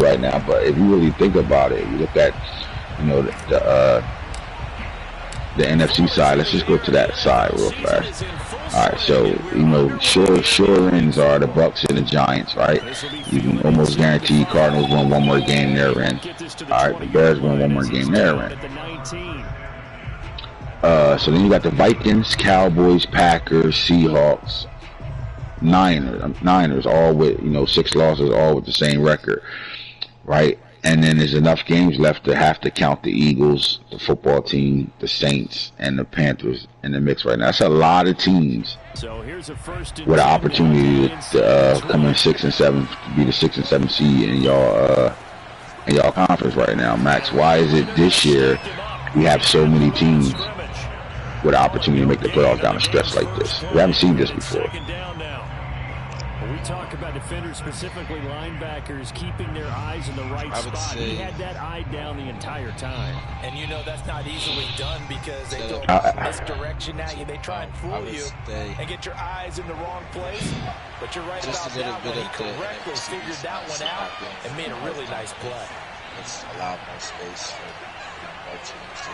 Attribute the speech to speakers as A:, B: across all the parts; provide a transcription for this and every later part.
A: right now. But if you really think about it, you look at, you know, the NFC side. Let's just go to that side real fast. All right, so you know, sure ends are the Bucks and the Giants, right? You can almost guarantee Cardinals win one more game they're in. All right, the Bears win one more game they're in. So then you got the Vikings, Cowboys, Packers, Seahawks, Niners, all with, you know, 6 losses, all with the same record, right? And then there's enough games left to have to count the Eagles, the football team, the Saints, and the Panthers in the mix right now. That's a lot of teams with an opportunity to come in 6 and 7, to be the 6 and 7 seed in y'all conference right now. Max, why is it this year we have so many teams with an opportunity to make the playoffs down the stretch like this? We haven't seen this before.
B: Talk about defenders, specifically linebackers, keeping their eyes in the right spot. He had that eye down the entire time. And you know that's not easily done because they go misdirection at you. They try and fool you and get your eyes in the wrong place. But you're right about that one. He correctly figured that one out and made a really nice play.
C: It's allowed more space for more teams to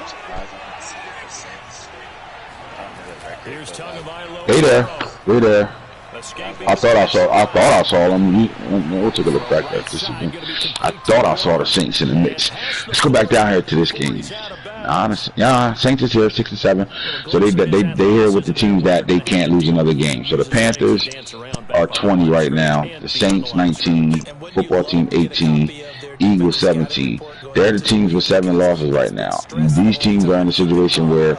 C: get surprising and see the Saints.
B: Here's Tagovailoa.
A: Hey there. I thought I saw them. We'll take a look back at this again. I thought I saw the Saints in the mix. Let's go back down here to this game. Yeah, Saints is here, 6 and 7. So they here with the teams that they can't lose another game. So the Panthers are 20 right now. The Saints 19. Football team 18. Eagles 17. They're the teams with 7 losses right now. These teams are in a situation where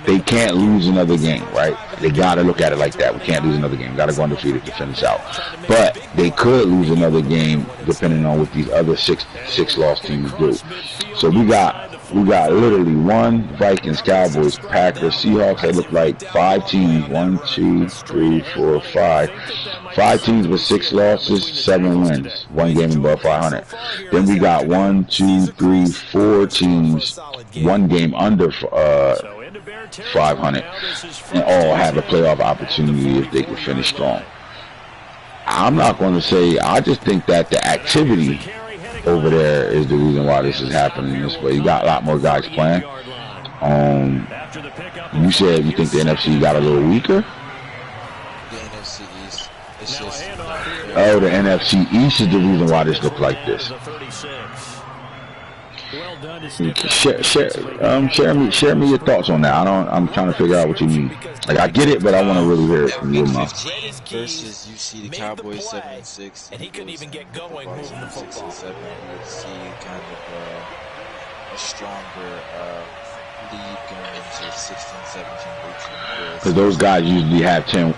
A: they can't lose another game, right? They got to look at it like that. We can't lose another game. We got to go undefeated to finish out. But they could lose another game depending on what these other six loss teams do. So we got literally 1 Vikings, Cowboys, Packers, Seahawks. They look like 5 teams. 1, 2, 3, 4, 5. 5 teams with 6 losses, 7 wins. 1 game above 500. Then we got 1, 2, 3, 4 teams, 1 game under 500, and all have a playoff opportunity if they can finish strong. I'm not going to say. I just think that the activity over there is the reason why this is happening this way. You got a lot more guys playing. You said you think the NFC got a little weaker?
C: The NFC East. It's just
A: the NFC East is the reason why this looks like this. Share me your thoughts on that. I'm trying to figure out what you mean. Like, I get it, but I want to really hear it from your mouth.
C: Versus you see the Cowboys 7 and 6,
B: and he couldn't even get going moving the football.
C: 6 and 7. You see kind of a stronger lead going into 16, 17, 18.
A: Because those guys usually have 10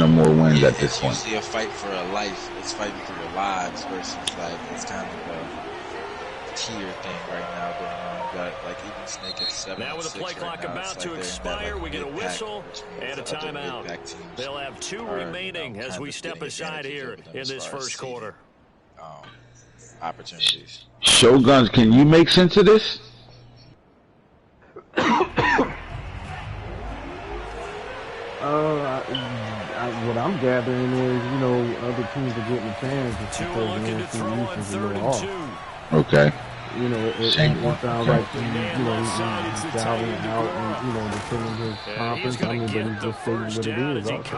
A: or more wins at this point.
C: It's usually a fight for a life. It's fighting for your lives versus like it's kind of a tier thing right now going on. You got like even Snake at 7.
B: Now with the play clock about to expire, we get a whistle and a timeout. They'll have 2 remaining as we step aside here in this first quarter.
C: Opportunities.
A: Shoguns, can you make sense of this?
D: What I'm gathering is, you know, other teams are getting a chance because the NFC East is a little off.
A: Okay.
D: You know, it sounds like he's shouting out and, you know, defending his conference. I mean, but he's just saying what it is also.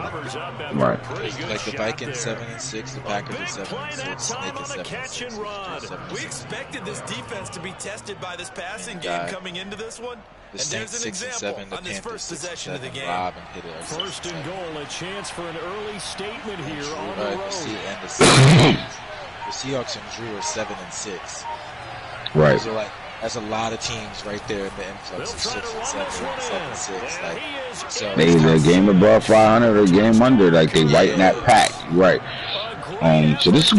A: Right.
C: Like the Vikings 7 and 6, the Packers are 7 and 6, Snake is 7 and 6.
E: We expected this defense to be tested by this passing game coming into this one.
C: The Saints 6 and 7, the Panthers 6 and 7, Rob and hit it.
B: First and goal, a chance for an early statement here on the road.
C: The Seahawks and Drew are 7 and 6.
A: Right.
C: So like that's a lot of teams right there in the influx of 6 and 7, 7 and 6. Like, so
A: they either a game above 500 or a game under. Like they right in that pack. Right. So this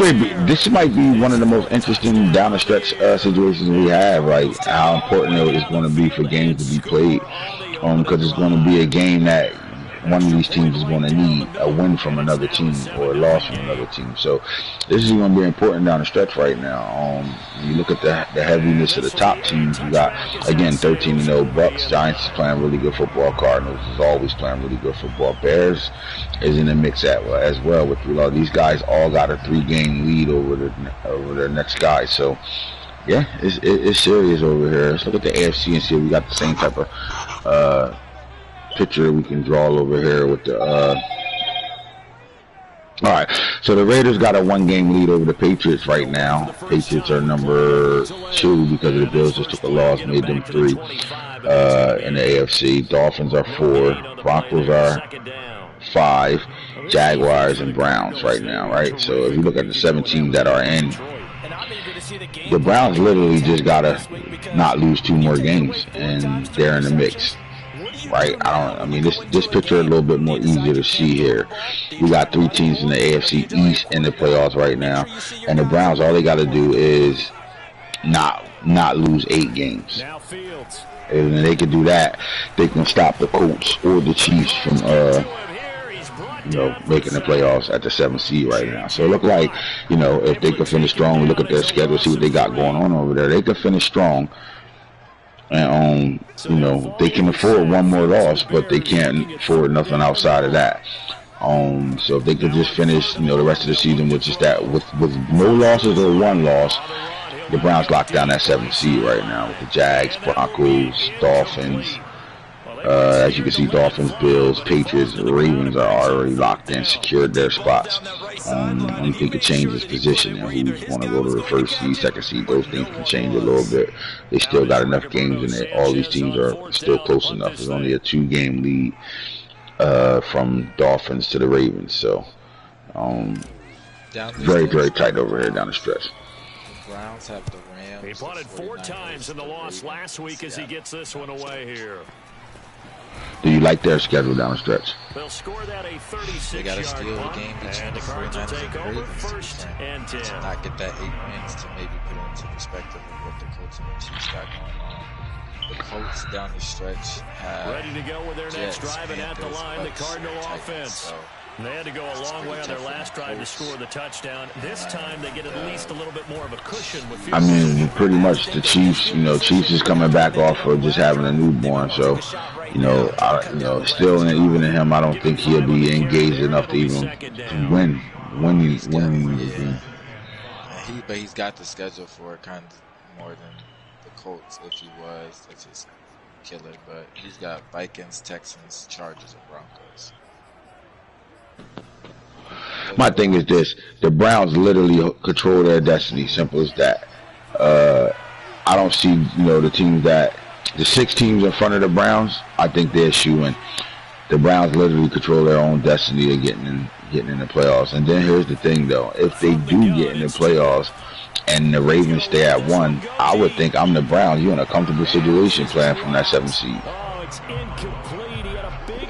A: might be one of the most interesting down the stretch situations we have. Like how important it is going to be for games to be played. Because it's going to be a game that one of these teams is going to need a win from another team or a loss from another team. So this is going to be important down the stretch right now. When you look at the heaviness of the top teams, you got, again, 13-0 Bucks. Giants is playing really good football. Cardinals is always playing really good football. Bears is in the mix as well with these guys all got a 3-game lead over the next guy. So yeah, it's serious over here. Let's look at the AFC and see if we got the same type of picture we can draw over here with the all right, so the Raiders got a 1-game lead over the Patriots right now. Patriots are number 2 because the Bills just took a loss, made them 3 in the AFC. Dolphins are 4, Broncos are 5, Jaguars and Browns right now, right? So if you look at the 7 teams that are in, the Browns literally just gotta not lose 2 more games, and they're in the mix. Right, I mean, this picture a little bit more easier to see here. We got 3 teams in the AFC East in the playoffs right now, and the Browns, all they got to do is not lose 8 games. And when they can do that, they can stop the Colts or the Chiefs from making the playoffs at the 7th seed right now. So it look like, if they could finish strong, we look at their schedule, see what they got going on over there. They could finish strong. And they can afford 1 more loss, but they can't afford nothing outside of that. So if they could just finish, the rest of the season with just that, with no losses or 1 loss, the Browns locked down that 7th seed right now with the Jags, Broncos, Dolphins. As you can see, Dolphins, Bills, Patriots, Ravens are already locked in, secured their spots. Only thing could change is position, and who's going to go to the 1st seed, 2nd seed. Those things can change a little bit. They still got enough games in there. All these teams are still close enough. There's only a 2-game lead from Dolphins to the Ravens. So very, very tight over here down the stretch.
C: The Browns have the Rams.
B: He punted 4 times in the loss last week as he gets this one away here.
A: Do you like their schedule down the stretch?
B: They'll score that a 36-yard
C: They got to steal the game between the 49ers
B: take
C: and
B: over
C: Ravens
B: 1st and 10.
C: to not get that 8 wins, to maybe put it into perspective of what the Colts and the Chiefs got going on. The Colts down the stretch have
B: ready to go with their next
C: Jets,
B: drive, and at the
C: Panthers,
B: line, the
C: Bucks,
B: Cardinal
C: Titans,
B: offense.
C: so
B: they had to go a long way on their last drive to score the touchdown. This time, they get at least a little bit more of a cushion with field.
A: I mean, pretty much the Chiefs. Chiefs is coming back off of just having a newborn, so. Still, even in him, I don't think he'll be engaged enough to even win the game.
C: But he's got the schedule for it kind of more than the Colts. If he was, that's just killer. But he's got Vikings, Texans, Chargers, and Broncos.
A: My thing is this: the Browns literally control their destiny. Simple as that. I don't see the teams that. The 6 teams in front of the Browns, I think they're shooing. The Browns literally control their own destiny of getting in the playoffs. And then here's the thing, though: if they do get in the playoffs and the Ravens stay at 1, I would think I'm the Browns. You're in a comfortable situation playing from that 7th seed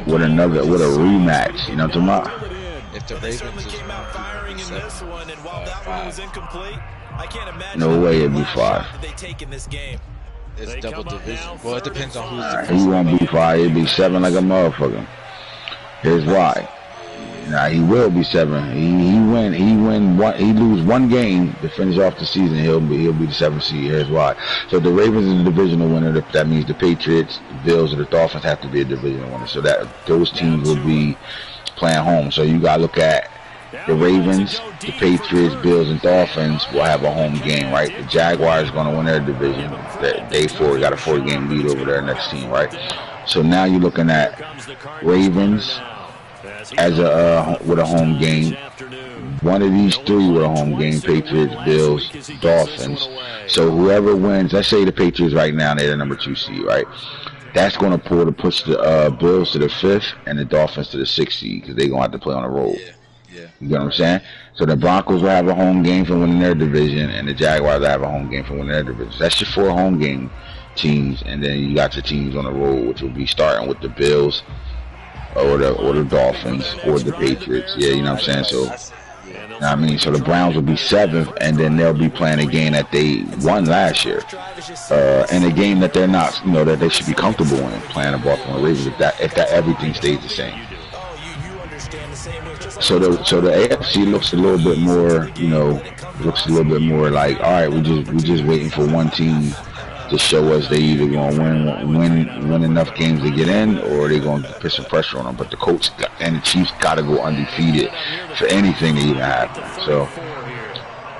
A: with a rematch. You know what I'm talking about?
C: If the Ravens came out firing in this one, and while that one was incomplete, I can't imagine.
A: No way it'd be 5.
E: They take in this game.
C: It's double division. Well, it depends on who's the
A: He won't be 5. He'll be 7 like a motherfucker. Here's why. Nah, he will be 7. He lose 1 game to finish off the season. He'll be the 7th seed. Here's why. So the Ravens is a divisional winner. That means the Patriots, the Bills, or the Dolphins have to be a divisional winner. So that those teams will be playing home. So you gotta look at the Ravens, the Patriots, Bills, and Dolphins will have a home game, right? The Jaguars are going to win their division. They got a 4-game lead over their next team, right? So now you're looking at Ravens as with a home game. One of these 3 with a home game: Patriots, Bills, Dolphins. So whoever wins, let's say the Patriots right now, they're the number 2 seed, right? That's going to push the Bills to the 5th and the Dolphins to the 6th seed because they're going to have to play on the road. You know what I'm saying? So the Broncos will have a home game for winning their division, and the Jaguars will have a home game for winning their division. That's your 4 home game teams, and then you got your teams on the road, which will be starting with the Bills, or the Dolphins, or the Patriots. Yeah, you know what I'm saying? So, so the Browns will be 7th, and then they'll be playing a game that they won last year, and a game that they're not, that they should be comfortable in, playing the Baltimore Ravens if that everything stays the same. So the AFC looks a little bit more, you know, looks a little bit more like, all right, we just waiting for one team to show us they either gonna win enough games to get in, or they gonna put some pressure on them. But the Colts and the Chiefs gotta go undefeated for anything to even happen. So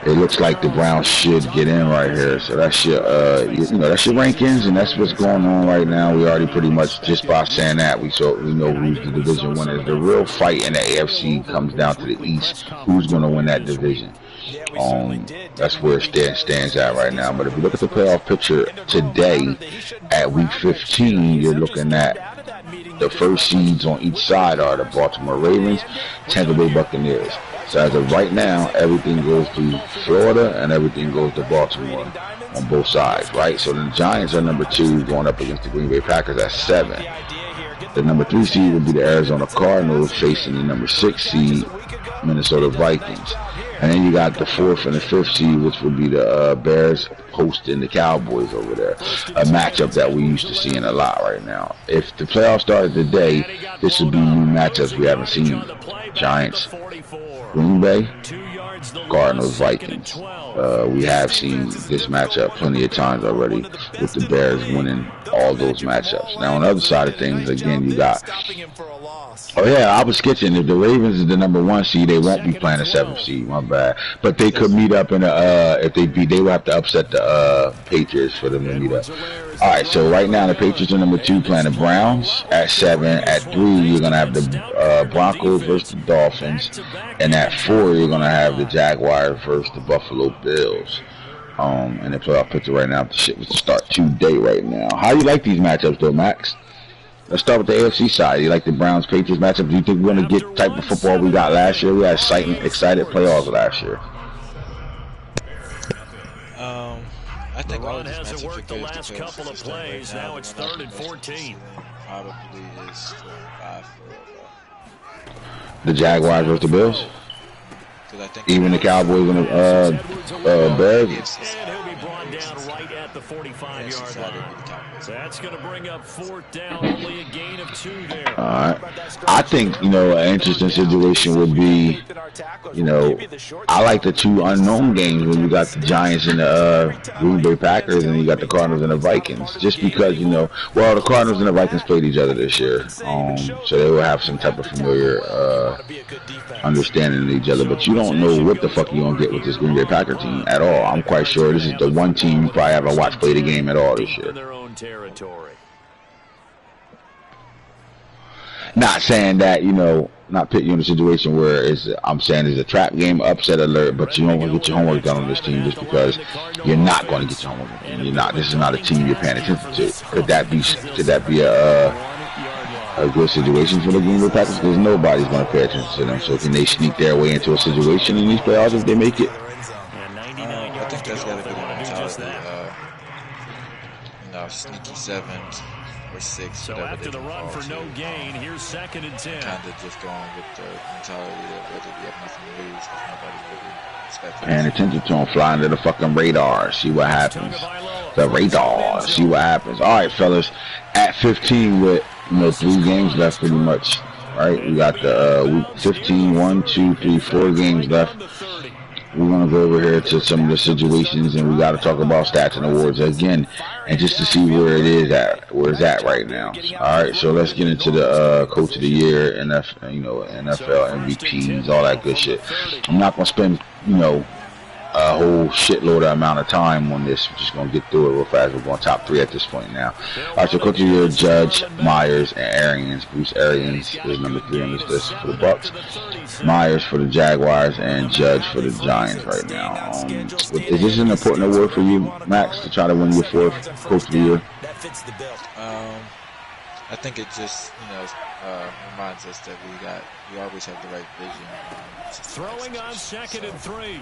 A: it looks like the Browns should get in right here. So that's your, you know, that's your rankings, and that's what's going on right now. We already pretty much, just by saying that, we know who's the division winner. The real fight in the AFC comes down to the East. Who's going to win that division? That's where it stands at right now. But if you look at the playoff picture today, at week 15, you're looking at the first seeds on each side are the Baltimore Ravens, Tampa Bay Buccaneers. So as of right now, everything goes to Florida and everything goes to Baltimore on both sides, right? So the Giants are number 2 going up against the Green Bay Packers at 7. The number 3 seed would be the Arizona Cardinals facing the number 6 seed Minnesota Vikings. And then you got the 4th and the 5th seed, which would be the Bears hosting the Cowboys over there. A matchup that we used to seeing a lot right now. If the playoffs started today, this would be new matchups we haven't seen. Giants, Green Bay, Cardinals, Vikings. We have seen this matchup plenty of times already, with the Bears winning all those matchups. Now on the other side of things, again, you got, oh yeah, I was sketching. If the Ravens is the number 1 seed, they won't be playing the 7th seed. My bad. But they could meet up in the if they beat, they would have to upset the Patriots for them to meet up. All right, so right now the Patriots are number 2 playing the Browns at 7. At 3, you're gonna have the Broncos versus the Dolphins, and at 4, you're gonna have the Jaguars versus the Buffalo Bills. And the playoff picture right now, the shit would start today right now. How you like these matchups though, Max? Let's start with the AFC side. You like the Browns-Patriots matchup? Do you think we're going to get the type of football we got last year? We had excited playoffs last year.
C: I think
B: the run hasn't worked the last couple of plays. Right now it's 3rd and 14.
C: Probably is 5-4.
A: The Jaguars versus the Bills? Even the Cowboys and the Bears?
B: And he'll be brought down right at the 45-yard line. That's going to bring up 4th down, only a gain of 2 there.
A: All right. I think, you know, an interesting situation would be, you know, I like the 2 unknown games when you got the Giants and the Green Bay Packers, and you got the Cardinals and the Vikings. Just because, you know, well, the Cardinals and the Vikings played each other this year, so they will have some type of familiar understanding of each other. But you don't know what the fuck you're going to get with this Green Bay Packer team at all. I'm quite sure this is the one team you probably haven't watched play the game at all this year.
B: Territory.
A: Not saying that, you know, not putting you in a situation where I'm saying it's a trap game, upset alert, but you don't want to get your homework done on this team just because you're not going to get your homework done. You're not. This is not a team you're paying attention to. Could that be a good situation for the Green Bay Packers? Because nobody's going to pay attention to them. So can they sneak their way into a situation in these playoffs if they make it?
C: I think that's got to be the mentality. Sneaky 7th or 6th.
B: So after the run for no gain, here's 2nd and 10.
C: Kind of just going with the mentality that whether we have nothing to lose, because nobody really expects.
A: Paying attention to them, flying to the fucking radar, see what happens. The radar, see what happens. All right, fellas, at 15 with, you know, 3 games left pretty much, right? We got the week 15, 1, 2, 3, 4 games left. We're going to go over here to some of the situations, and we got to talk about stats and awards again, and just to see where it's at right now. All right, so let's get into the Coach of the Year, NFL MVPs, all that good shit. I'm not going to spend, you know, a whole shitload of amount of time on this. We're just going to get through it real fast. We're going top 3 at this point now. All right, so Coach of the Year, Judge, Myers, and Arians. Bruce Arians is number 3 on this list for the Bucks. Myers for the Jaguars, and Judge for the Giants right now. Is this an important award for you, Max, to try to win your 4th Coach of the Year?
C: I think it just, you know, reminds us that we always have the right vision.
B: Throwing on 2nd and 3.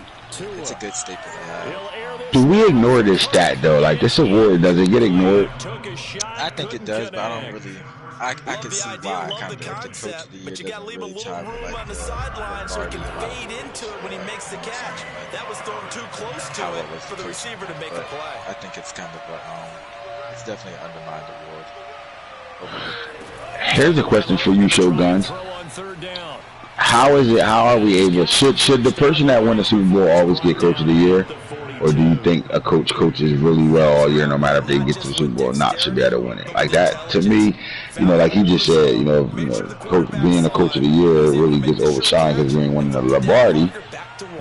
C: It's a good statement to have.
A: Do we ignore this stat though? Like, this award, does it get ignored?
C: I think it does, but I don't really. I can see why. Kind of like the Coach of the Year doesn't really tie with like the sideline, so he can fade into it when he makes the catch. That was thrown too close to it for the receiver to make a play. I think it's kind of it's definitely an undermined award.
A: Here's a question for you, Shoguns. how is it? How are we able? Should the person that won the Super Bowl always get Coach of the Year, or do you think a coach coaches really well all year, no matter if they get to the Super Bowl or not, should be able to win it? Like that, to me, like he just said, coach, being a Coach of the Year really gets overshined because we ain't winning the Lombardi.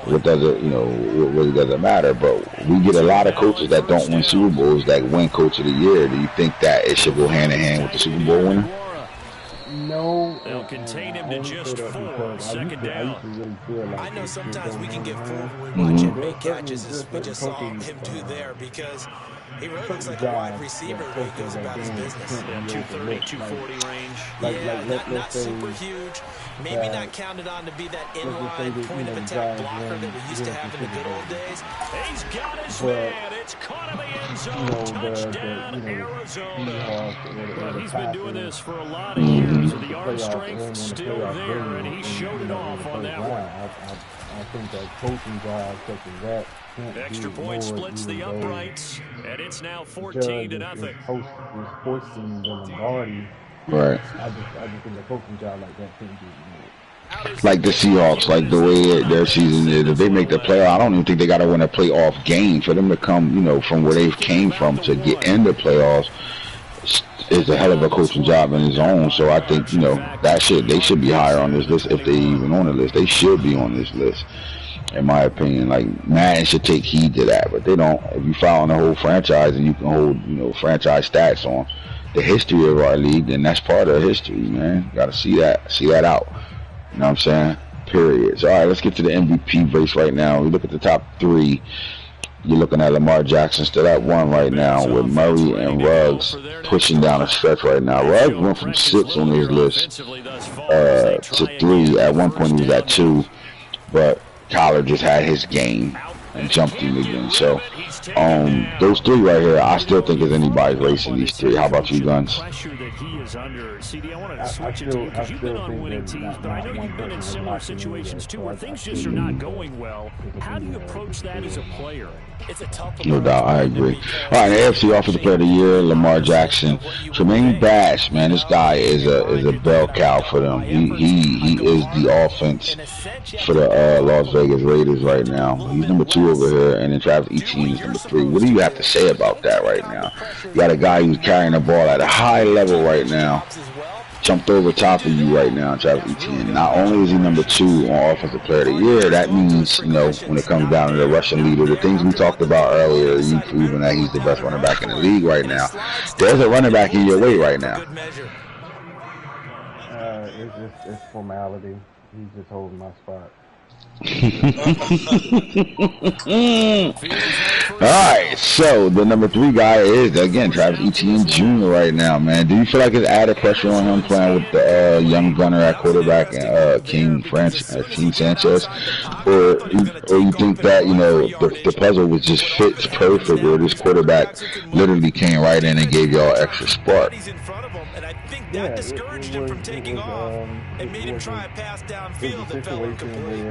A: What does it, what really doesn't matter? But we get a lot of coaches that don't win Super Bowls that win Coach of the Year. Do you think that it should go hand in hand with the Super Bowl winner?
D: No,
B: they'll contain him to just 4. Second down.
E: I know sometimes we can get fooled when we watch him make catches, as we just saw him do there, because he really looks like a wide receiver when he goes about his business.
B: Yeah, 230, 240 range.
E: Yeah, not super huge. Maybe not counted on to be that in-line point of attack blocker that we used to have in the good old days.
B: He's got his man. It's caught in the end zone. Touchdown, Arizona. But he's been doing this for a lot of years, and the arm strength still there, and he showed it off on that one.
D: I think that coaching job such as that can't
B: extra point splits the uprights, and it's now 14-0.
D: Hoisting the Lombardi.
A: Right.
D: I just think a coaching job like that can't be ignored.
A: Like the Seahawks, like the way their season is, if they make the playoff, I don't even think they got to win a playoff game for them to come, from where they came from to get into playoffs. Is a hell of a coaching job in his own. So I think they should be higher on this list if they even on the list. They should be on this list, in my opinion. Like Madden should take heed to that, but they don't. If you follow the whole franchise and you can hold franchise stats on the history of our league, then that's part of history, man. Got to see that out. You know what I'm saying? Period. So all right, let's get to the MVP race right now. We look at the top 3. You're looking at Lamar Jackson still at 1 right now, with Murray and Ruggs pushing down a stretch right now. Ruggs went from 6 on his list to 3. At one point he was at 2, but Kyler just had his game and jumped him again. So those 3 right here, I still think is anybody's racing these 3. How about you, Guns?
B: CD, I wanted to switch it to you because you've been on winning teams, but I know you've been in similar situations too where things just are not going well. How do you approach that as a player?
E: It's a tough
A: No doubt, I agree. All right, the AFC Offensive Player of the Year, Lamar Jackson. Tremaine Bash, man, this guy is a bell cow for them. He is the offense for the Las Vegas Raiders right now. He's number 2 over here, and then Travis Etienne is number 3. What do you have to say about that right now? You got a guy who's carrying the ball at a high level right now. Jumped over top of you right now, Travis Etienne. Not only is he number 2 on Offensive Player of the Year, that means, when it comes down to the rushing leader, the things we talked about earlier, you proving that he's the best running back in the league right now. There's a running back in your way right now.
D: It's formality. He's just holding my spot.
A: Alright, so the number 3 guy is again Travis Etienne Jr. right now, man. Do you feel like there's added pressure on him playing with the young gunner at quarterback and King Sanchez, or you think that the puzzle was just fits perfect where this quarterback literally came right in and gave y'all extra spark?
E: That discouraged him from taking off and made him try a pass downfield that fell incomplete.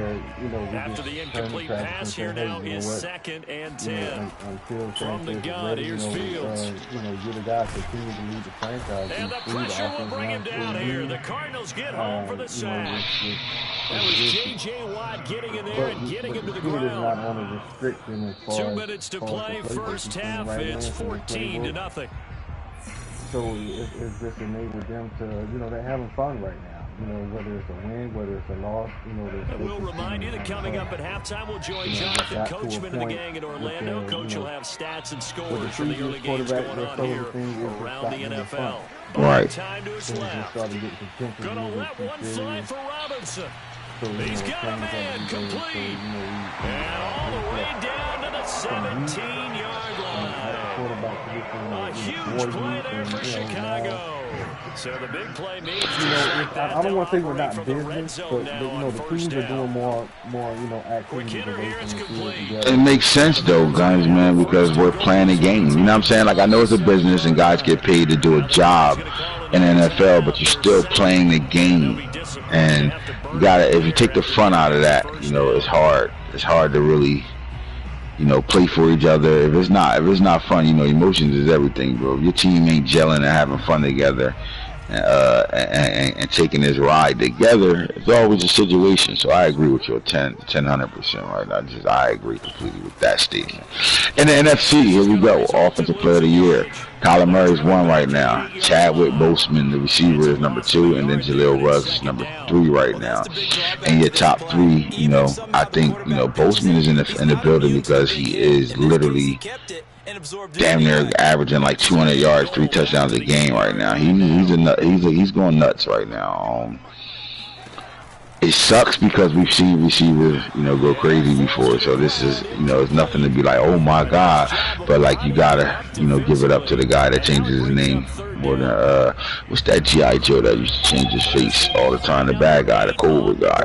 B: After the incomplete pass, here now is 2nd and 10. From the gun, here's Fields.
D: You're the guy that continues to lead the franchise.
B: And the pressure will bring him down here. The Cardinals get home for the sack. That was J.J. Watt getting in there and getting him to the ground. 2 minutes to play, first half. It's 14-0.
D: So it's just enabled them to, they're having fun right now. Whether it's a win, whether it's a loss,
B: We'll remind you that coming up at halftime, we'll join Jonathan Coachman and the gang in Orlando. Coach will have stats and scores from the early games going on here around the NFL.
A: Right.
B: Time to his left. Gonna let one fly for Robinson. He's got a man complete. And all the way down to the 17-yard line. A huge play there for Chicago. So the big play means
D: I don't want to say we're not business, but the teams are doing more activities away from the field together.
A: It makes sense though, guys, man, because we're playing a game. You know what I'm saying? Like, I know it's a business and guys get paid to do a job in the NFL, but you're still playing the game. And you gotta, if you take the fun out of that, it's hard. It's hard to really, play for each other. If it's not fun, emotions is everything, bro. If your team ain't gelling and having fun together, and taking this ride together, it's always a situation. So I agree with you 100% right now. I agree completely with that statement. In the NFC, here we go. Offensive Player of the Year. Kyler Murray's 1 right now. Chadwick Boseman, the receiver, is number 2, and then Jaleel Ruggs is number 3 right now. And your top 3, you know, I think, you know, Boseman is in the building because he is literally damn near averaging like 200 yards, 3 touchdowns a game right now. He's going nuts right now. It sucks because we've seen receivers, you know, go crazy before. So this is, you know, it's nothing to be like, oh my God, but like you gotta, you know, give it up to the guy that changes his name more than what's that G.I. Joe that used to change his face all the time? The bad guy, the Cobra guy,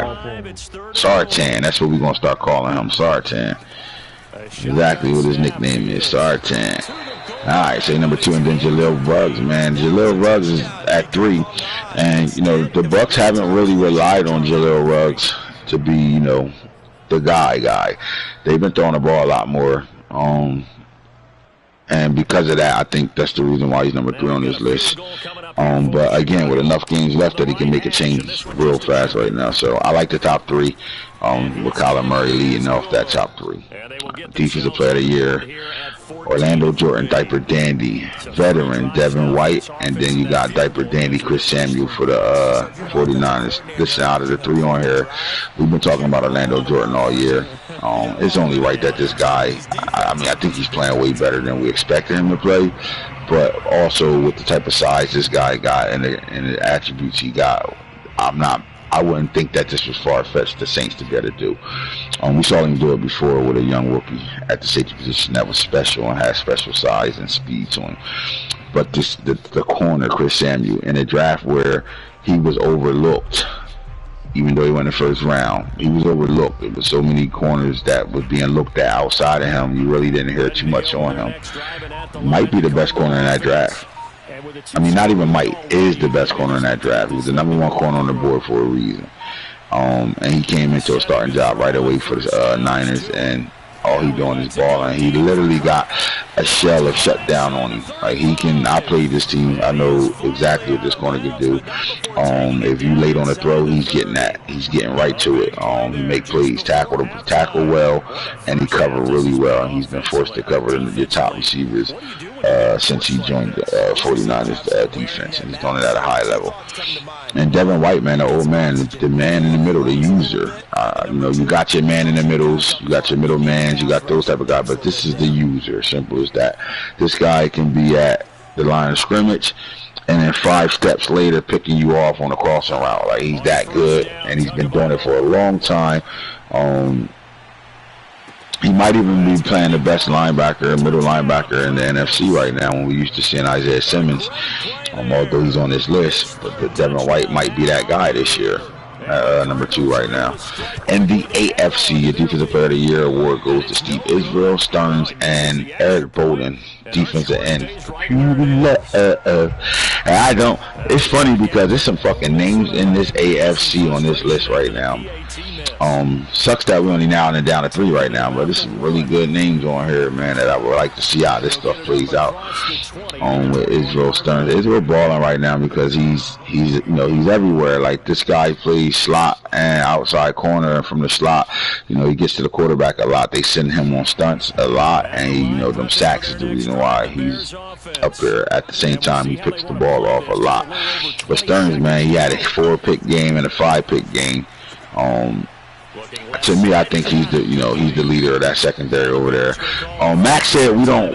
A: Sartan. That's what we're gonna start calling him, Sartan. Exactly what his nickname is, Sartan. Alright, say number 2, and then Jaleel Ruggs, man. Jaleel Ruggs is at 3. And, you know, the Bucs haven't really relied on Jaleel Ruggs to be, you know, the guy. They've been throwing the ball a lot more. And because of that, I think that's the reason why he's number 3 on this list. But again, with enough games left that he can make a change real fast right now. So I like the top 3 with Kyler Murray leading off that top 3. Defensive Player of the Year, Orlando Jordan, Diaper Dandy, veteran Devin White, and then you got Diaper Dandy Chris Samuel for the 49ers. This out of the 3 on here, we've been talking about Orlando Jordan all year. It's only right that this guy, I mean, I think he's playing way better than we expected him to play, but also with the type of size this guy got and the attributes he got, I wouldn't think that this was far-fetched the Saints to be able to do. We saw him do it before with a young rookie at the safety position that was special and had special size and speed to him. But the corner, Chris Samuel, in a draft where he was overlooked, even though he went in the first round, he was overlooked. There was so many corners that was being looked at outside of him. You really didn't hear too much on him. Might be the best corner in that draft. I mean, not even might, is the best corner in that draft. He was the number 1 corner on the board for a reason. And he came into a starting job right away for the Niners, and all he doing is balling. He literally got a shell of shutdown on him. Like, I played this team. I know exactly what this corner can do. If you late on the throw, he's getting that. He's getting right to it. He make plays, tackle well, and he cover really well. And he's been forced to cover the top receivers since he joined the 49ers defense, and he's done it at a high level. And Devin White, man, the old man, the man in the middle, the user. You know, you got your man in the middles, you got your middlemans, you got those type of guys, but this is the user. Simple as that. This guy can be at the line of scrimmage, and then 5 steps later picking you off on a crossing route. Like, he's that good, and he's been doing it for a long time. He might even be playing the best linebacker, middle linebacker in the NFC right now, when we used to seeing Isaiah Simmons, although he's on this list. But Devin White might be that guy this year. Number 2 right now. And the AFC, your Defensive Player of the Year award goes to Steve Israel, Stearns, and Eric Bolden, defensive end. It's funny because there's some fucking names in this AFC on this list right now. Sucks that we're only now and down to 3 right now, but there's some really good names on here, man, that I would like to see how this stuff plays out. With Israel Stearns. Israel balling right now because he's you know, he's everywhere. Like, this guy plays slot and outside corner, and from the slot, you know, he gets to the quarterback a lot. They send him on stunts a lot, and you know, them sacks is the reason why he's up there. At the same time, he picks the ball off a lot. But Stearns, man, he had a 4-pick game and a 5-pick game. To me, I think he's the leader of that secondary over there. Max said we don't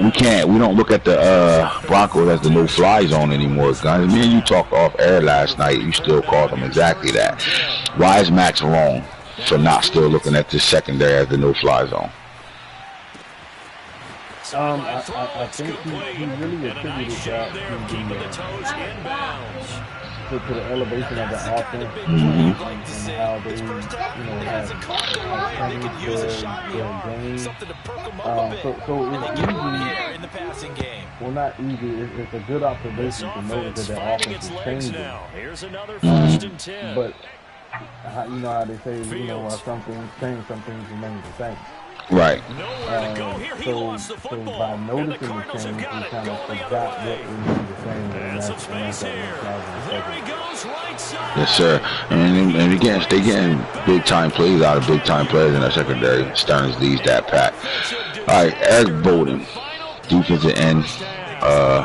A: look at the Broncos as the no-fly zone anymore, guys. Me and you talked off air last night. You still called them exactly that. Why is Max wrong for not still looking at this secondary as the no-fly zone?
D: I think he really attributed that to the elevation of the offense, and how they, you know, have changed their game. So it's easy, well, not easy, it's a good observation to notice that their offense is changing. But, you know how they say, you know, some things change, some things remain the same.
A: Right.
D: So by noticing the change, we kind of forgot what we need to say, and that's
A: yes, sir. And again, they getting big time plays out of big time players in that secondary. Stearns leads that pack. All right, Eric Bowden, defensive end.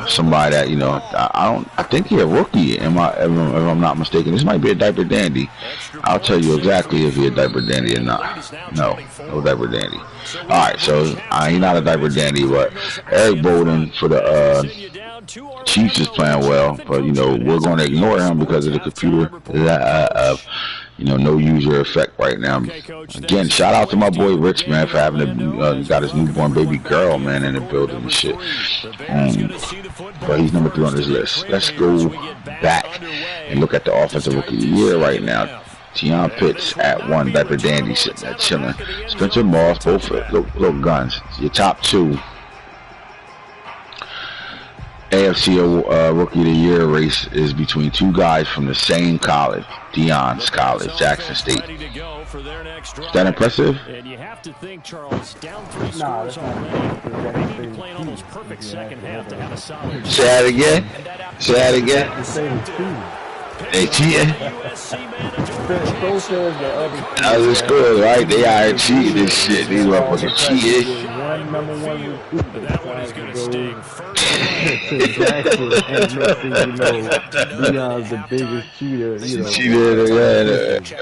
A: Somebody that, you know, I think he's a rookie. If I'm not mistaken, this might be a diaper dandy. I'll tell you exactly if he's a diaper dandy or not. No diaper dandy. All right, so he's not a diaper dandy, but Eric Bowden for the Chiefs is playing well, but you know we're going to ignore him because of the computer. You know, no user effect right now. Again, shout out to my boy Rich, man, for having got his newborn baby girl, man, in the building and shit. But he's number 3 on this list. Let's go back and look at the offensive rookie of the year right now. Tion Pitts at 1, diaper dandy sitting there chilling. Spencer Moss, both little guns. Your top 2. AFC Rookie of the Year race is between 2 guys from the same college, Deion's college, Jackson State. Is that impressive?
B: And you have to think, Charles, down 3 scores already. They need to play an almost perfect second half to have a solid.
A: Say that again. Say that again. They cheating. That was the score, right? They out here cheating this shit. These motherfuckers cheating.
B: That one is going to sting.
D: Deion's the biggest cheater.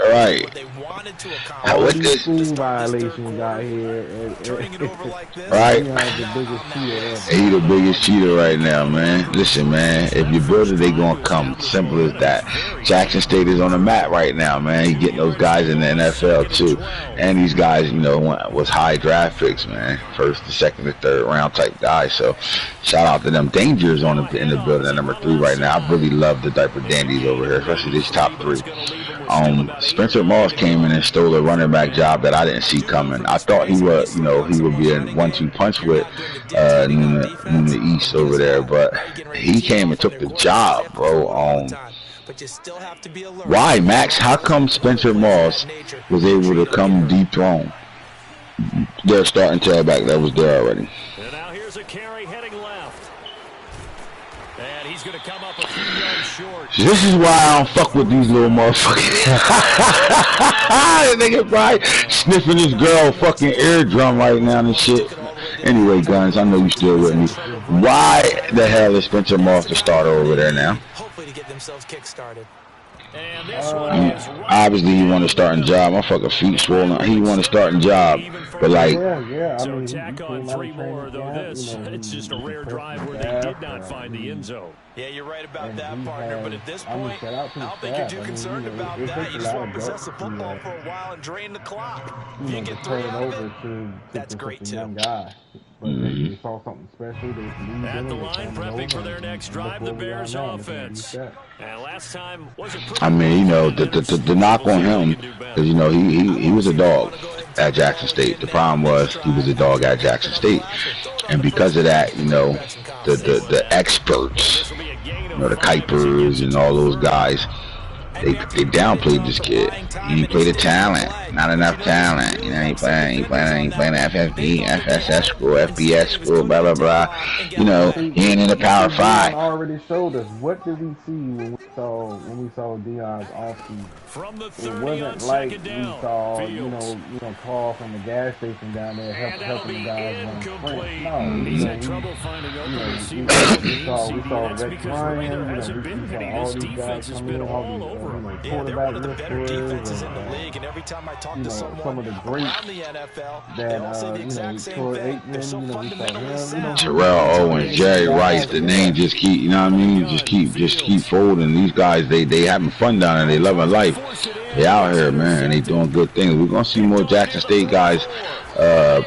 A: Right.
D: What this school violation got here?
A: Right.
D: Deion's the biggest cheater.
A: He the biggest cheater right now, man. Listen, man. If you build it, they gonna come. Simple as that. Jackson State is on the map right now, man. He getting those guys in the NFL too, and these guys, you know, was high draft picks, man. First, the second, the third round type guys. So, shout out to them. Danger is in the building at number 3 right now. I really love the diaper dandies over here, especially these top 3. Spencer Moss came in and stole a running back job that I didn't see coming. I thought he would, you know, he would be a 1-2 punch with in the East over there, but he came and took the job, bro. Why, Max? How come Spencer Moss was able to come dethrone their starting tailback that was there already?
B: And now here's a carry heading left. And he's going to come up a few yards short.
A: This is why I don't fuck with these little motherfuckers. Nigga probably sniffing this girl fucking eardrum right now and shit. Anyway, Guns, I know you still with me. Why the hell is Spencer Moss the starter over there now?
E: Hopefully to get themselves kick-started.
B: And this one is
A: obviously he won a starting job. My fucking feet swollen. He won a starting job, but like,
B: so tack on 3 more though. It's just a rare drive where they did not find the end zone.
C: Yeah, you're right about that, partner. But at this point, I don't think you're too concerned about that. You just want to possess the football for a while and drain the clock. You get 3 out of it. That's great too.
D: But they saw something special.
B: At the line, prepping for their next drive, the Bears offense. And last time wasn't pretty.
A: I mean, you know, the knock on him is, you know, he was a dog at Jackson State. The problem was he was a dog at Jackson State, and because of that, you know, the experts, you know, the Kuipers and all those guys, they downplayed this kid. He played the talent, not enough talent. You know, he playing FFB, FSS school, FBS school, blah blah blah. You know, he ain't in the Power 5.
D: Already showed us. What did we see when we saw Deion's offseason? It wasn't like we saw, you know, Carl from the gas station down there helping the guys run sprints. No,
B: he's had trouble finding open receivers.
D: We saw Rex Ryan. We saw all these guys coming in, all these
C: quarterback one of the better defenses in the league, and every time I talk to someone around the NFL, they all say the exact same thing. They're so fundamentally sound.
A: Terrell Owens, Jerry Rice, the name just keep, you know what I mean? Just keep folding. These guys, they having fun down there. They loving life. They out here, man, and they doing good things. We're gonna see more Jackson State guys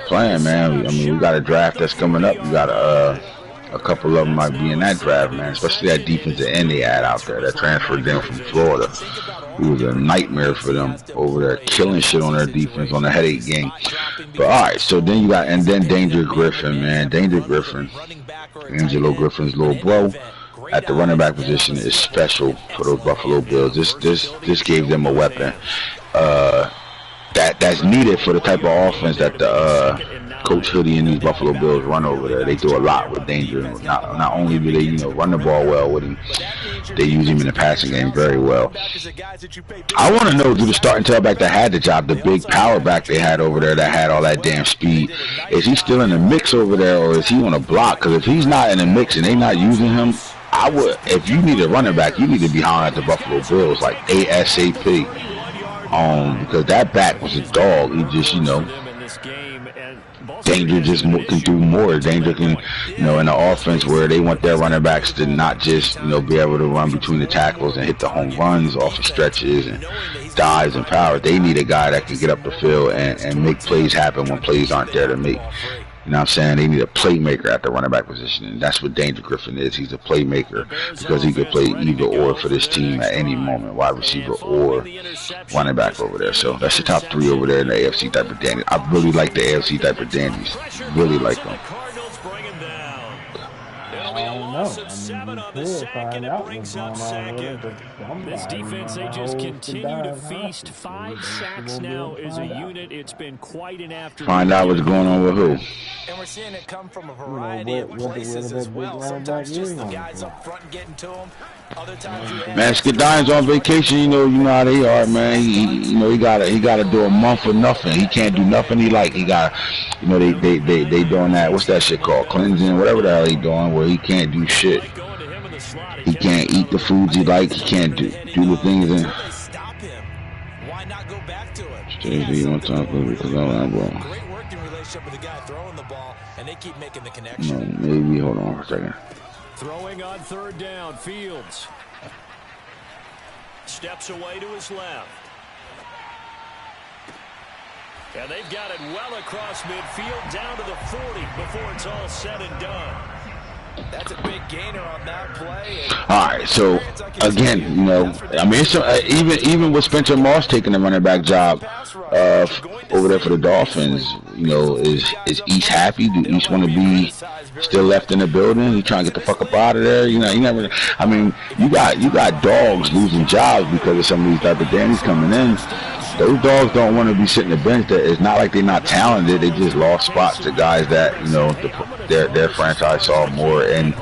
A: playing, man. I mean, we got a draft that's coming up. We got a couple of them might be in that draft, man, especially that defensive end they had out there that transferred them from Florida. It was a nightmare for them over there, killing shit on their defense on the headache game. But all right, so then you got, and then Danger Griffin, man. Danger Griffin, Angelo Griffin's little bro at the running back position is special for those Buffalo Bills. This gave them a weapon. that's needed for the type of offense that the Coach Hoodie and these Buffalo Bills run over there. They do a lot with Danger. Not only do they run the ball well with him, they use him in the passing game very well. I want to know, do the starting tailback that had the job, the big power back they had over there that had all that damn speed, is he still in the mix over there, or is he on a block? Because if he's not in the mix and they not using him, I would. If you need a running back, you need to be hollering at the Buffalo Bills like ASAP. Because that back was a dog. He just, Danger just can do more. Danger can, in the offense where they want their running backs to not just, be able to run between the tackles and hit the home runs off of stretches and dives and power. They need a guy that can get up the field and make plays happen when plays aren't there to make. You know what I'm saying? They need a playmaker at the running back position, and that's what Danger Griffin is. He's a playmaker because he could play either or for this team at any moment, wide receiver or running back over there. So that's the top 3 over there in the AFC type of dandies. I really like the AFC type of dandies. Really like them.
B: This defense, they just continue to feast. 5 sacks now as a unit. It's been quite an afternoon.
A: Find out what's going on with who.
E: And we're seeing it come from a variety of places as well. Sometimes just the guys up front getting to them. Other times,
A: man, Skadion's on vacation. You know how they are, man. He gotta do a month for nothing. He can't do nothing he like. He got, they doing that. What's that shit called? Cleansing, whatever the hell he doing, where he can't do shit. He can't eat the foods he like. He can't do the things.
E: Why not go back to it?
A: Great
E: working relationship with the guy throwing the ball, and they keep making the connection.
A: Maybe hold on for a second.
B: Throwing on 3rd down, Fields steps away to his left. And they've got it well across midfield, down to the 40 before it's all said and done. That's a big gainer on that play.
A: All right, so again, it's even with Spencer Moss taking the running back job over there for the Dolphins, is East happy? Do East want to be still left in the building? You trying to get the fuck up out of there? You got dogs losing jobs because of some of these type of dandies coming in. Those dogs don't want to be sitting the bench. It's not like they're not talented. They just lost spots to guys that their franchise saw more in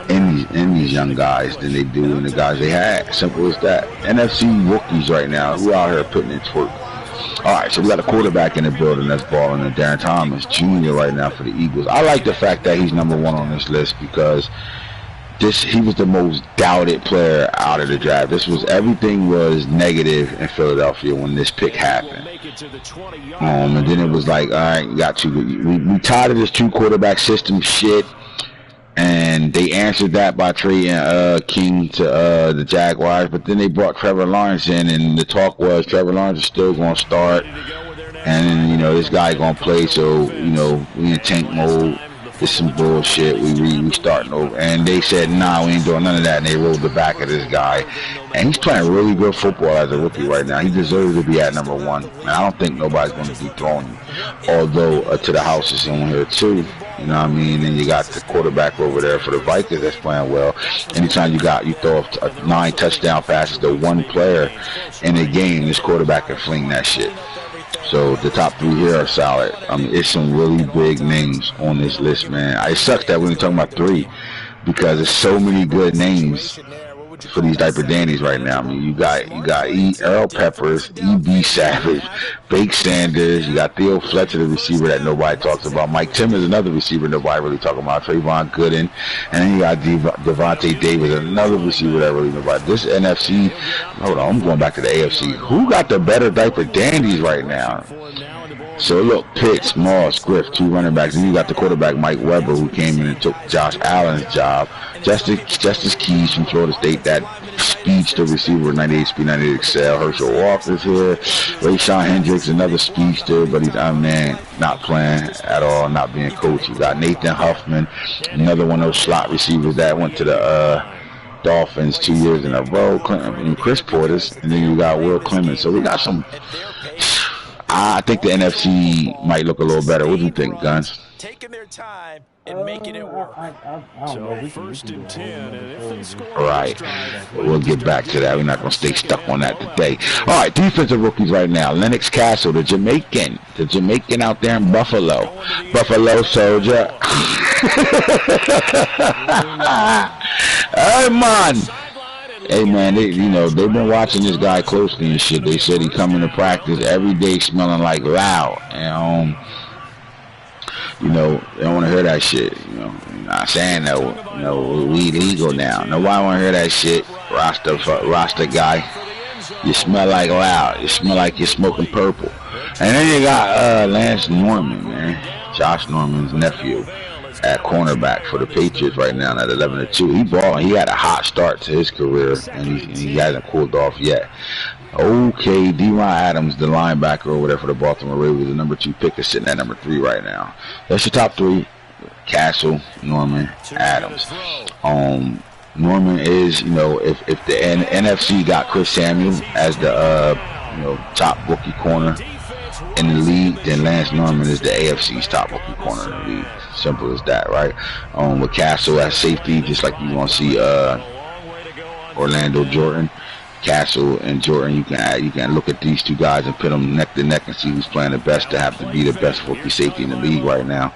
A: these young guys than they do in the guys they had. Simple as that. NFC rookies right now, who out here putting in work. All right, so we got a quarterback in the building that's balling, and Darren Thomas Jr. right now for the Eagles. I like the fact that he's number 1 on this list because he was the most doubted player out of the draft. Everything was negative in Philadelphia when this pick happened. And then it was like, all right, we tired of this 2-quarterback system shit. And they answered that by trading King to the Jaguars. But then they brought Trevor Lawrence in, and the talk was Trevor Lawrence is still going to start. And, this guy going to play. So, we in tank mode. It's some bullshit. We starting over. And they said, nah, we ain't doing none of that. And they rolled the back of this guy. And he's playing really good football as a rookie right now. He deserves to be at number 1. And I don't think nobody's going to dethrone him. Although to the house is on here too. You know what I mean? And you got the quarterback over there for the Vikings that's playing well. Anytime you throw 9 touchdown passes to one player in a game, this quarterback can fling that shit. So the top 3 here are solid. It's some really big names on this list, man. It sucks that we're only talking about 3 because there's so many good names for these diaper dandies right now. You got Earl Peppers, E.B. Savage, Bake Sanders. You got Theo Fletcher, the receiver that nobody talks about. Mike Timmons, another receiver nobody really talking about. Trayvon Gooden, and then you got Devontae Davis, another receiver that really nobody. This NFC, hold on, I'm going back to the AFC. Who got the better diaper dandies right now? So look, Pitts, Moss, Griff, 2 running backs. Then you got the quarterback Mike Weber, who came in and took Josh Allen's job. Justice Keys from Florida State, that speedster receiver, 98 speed, 98 excel. Herschel Walker's here. Rayshawn Hendricks, another speedster, but he's not playing at all, not being coached. You got Nathan Huffman, another one of those slot receivers that went to the Dolphins 2 years in a row. Chris Portis, and then you got Will Clemens. So we got some. I think the NFC might look a little better. What do you think, Guns?
E: taking their time and making it work.
B: So 1st and 10, and if they score,
A: right. We'll get back to that. We're not going to stay stuck on that today. All right, defensive rookies right now. Lennox Castle, the Jamaican out there in Buffalo. Buffalo Soldier. Hey, man. Hey, man, they've been watching this guy closely and shit. They said he coming to practice every day smelling like loud. And, they don't want to hear that shit. Not saying that, we legal now. Nobody want to hear that shit. Rasta guy. You smell like loud. You smell like you're smoking purple. And then you got Lance Norman, man. Josh Norman's nephew at cornerback for the Patriots right now at 11-2. He had a hot start to his career, and he hasn't cooled off yet. Okay, D-Ron Adams, the linebacker over there for the Baltimore Ravens, the number 2 pick, is sitting at number 3 right now. That's your top 3: Castle, Norman, Adams. Norman is, if the NFC got Chris Samuel as the top rookie corner in the league, then Lance Norman is the AFC's top rookie corner in the league. Simple as that, right? With Castle at safety, just like you want to see Orlando Jordan. Castle and Jordan, you can look at these two guys and put them neck to neck and see who's playing the best to have to be the best rookie safety in the league right now,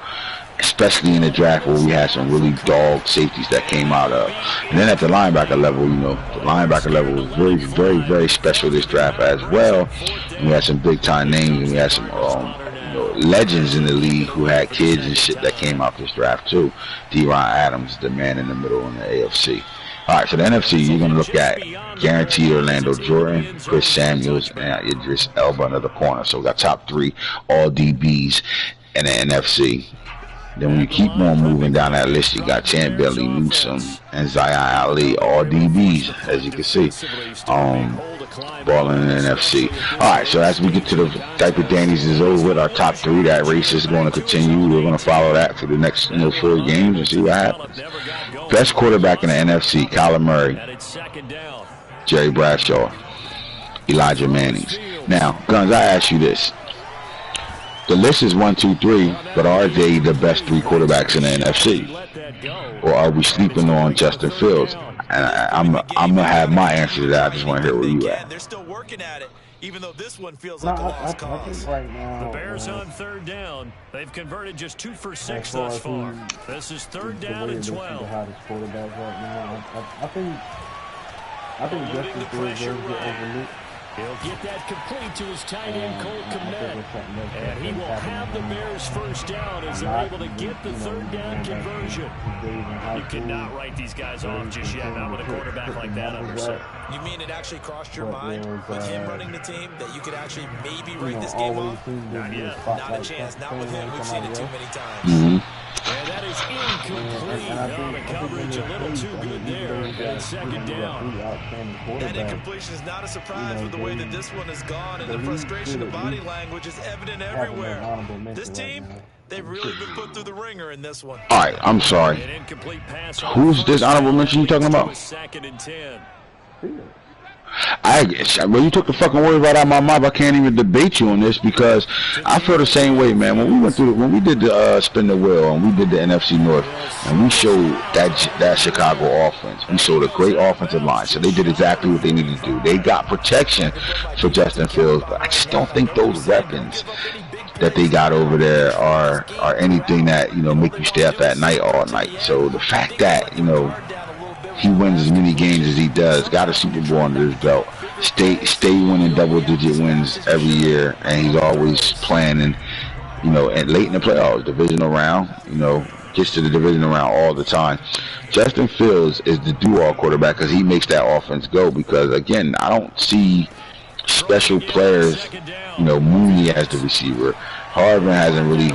A: especially in the draft where we had some really dog safeties that came out of. And then at the linebacker level, the linebacker level was very, very, very special this draft as well. And we had some big time names, and we had some legends in the league who had kids and shit that came out this draft too. D-Ron Adams, the man in the middle in the AFC. All right, so the NFC, you're going to look at guaranteed Orlando Jordan, Chris Samuels, and Idris Elba in the corner. So we got top 3 all DBs in the NFC. Then when you keep on moving down that list, you got Champ Bailey, Newsome, and Zion Ali, all DBs, as you can see, balling in the NFC. All right, so as we get to the type of Danny's is over with, our top 3, that race is going to continue. We're going to follow that for the next 4 games and see what happens. Best quarterback in the NFC, Kyler Murray, Jerry Bradshaw, Elijah Mannings. Now, Guns, I ask you this. The list is 1, 2, 3, but are they the best 3 quarterbacks in the NFC? Or are we sleeping on Justin Fields? And I'm going to have my answer to that. I just want to hear where you at.
E: They're still working at it, even though this one feels like a lost cause.
D: Right now,
B: the Bears on 3rd down. They've converted just 2 for 6 thus far. This is 3rd down and 12.
D: The hottest quarterback right now. I think Justin Fields will get overlooked.
B: He'll get that complete to his tight end, Cole Kmet. And he will have the Bears first down as they're able to get the 3rd down conversion. You cannot write these guys off just yet, not with a quarterback like that under center.
E: You mean it actually crossed your mind with him running the team that you could actually maybe write this game off?
B: Not yet.
E: Not a chance. Not with him. We've seen it too many times.
B: And that is incomplete. The coverage a little too good there. And 2nd down.
E: That incompletion is not a surprise with the way that this one has gone, and the frustration of body language is evident everywhere. This team, they've really been put through the ringer in this one.
A: All right, I'm sorry. Who's this honorable mention you talking about?
B: 2nd and 10.
A: Well, you took the fucking words right out of my mouth. I can't even debate you on this because I feel the same way, man. When we did the spin the wheel and we did the NFC North and we showed that Chicago offense, we showed a great offensive line. So they did exactly what they needed to do. They got protection for Justin Fields, but I just don't think those weapons that they got over there are anything that make you stay up at night all night. So the fact that he wins as many games as he does, got a Super Bowl under his belt, stay winning double-digit wins every year, and he's always playing and late in the playoffs, divisional round, gets to the divisional round all the time. Justin Fields is the do-all quarterback because he makes that offense go because, again, I don't see special players, Mooney as the receiver. Harvin hasn't really,